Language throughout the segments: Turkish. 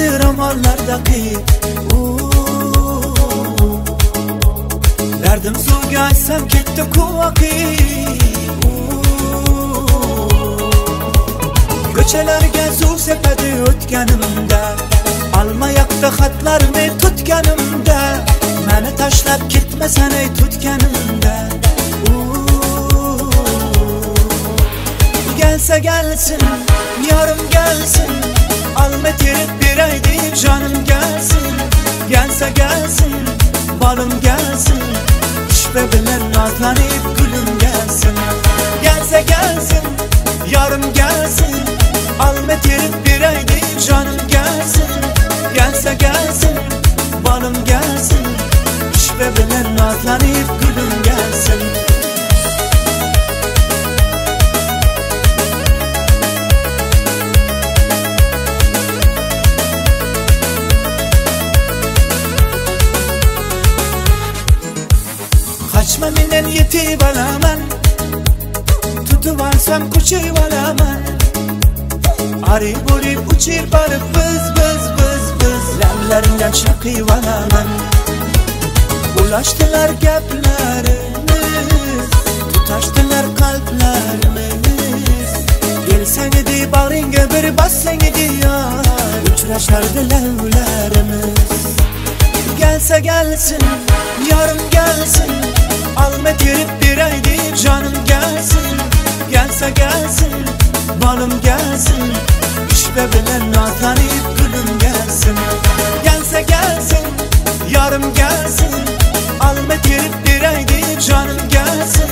yazdı romanlardaki. Derdim suvga açsam ketdi kuvaki. Ko'chalarga suv sepadi o'tganimda, almayaqda xatlarni tutganimda, meni tashlab ketmasan ey tutganimda. Gelsa gelsin, yarım gelsin, alma terip beray deyip canım gelsin. Gelsa gelsin, balım gelsin, işbe bilen nazlanıp gülüm gelsin. Gelsa gelsin, yarım gelsin, alma terip beray deyip canım gelsin. Gelsa gelsin, balım gelsin, işbe bilen nazlanıp gülüm gelsin. Kaçma menen yetib olaman, tutib olsam qo'chib olaman. Arib bo'lib uchib borib biz lablaringdan chaqib olaman. Ulashdilar gaplarimiz, tutashdilar qalblarimiz. Kelsang edi bag'ringga bir bossang edi yor, uchrashardi lavlarimiz. Gelsa gelsin, yarım gelsin, alma terip beray deyip canım gelsin. Gelsa gelsin, balım gelsin, işbe bilen nazlanıp gülüm gelsin. Gelsa gelsin, yarım gelsin, alma terip beray deyip canım gelsin.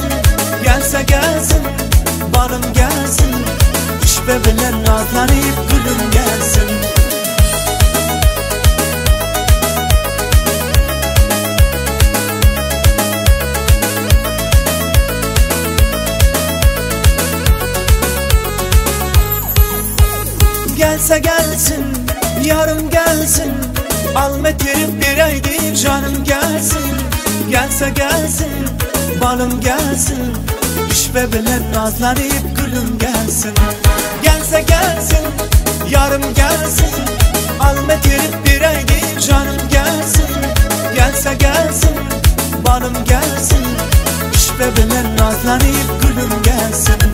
Gelsa gelsin, balım gelsin, işbe bilen nazlanıp gülüm gelsin. Gelsa gelsin, yarım gelsin, alma terip beray deyip canım gelsin. Gelsa gelsin, balım gelsin, işbe bilen nazlanıp gülüm gelsin. Gelsa gelsin, yarım gelsin, alma terip beray deyip canım gelsin. Gelsa gelsin, balım gelsin, işbe bilen nazlanıp gülüm gelsin.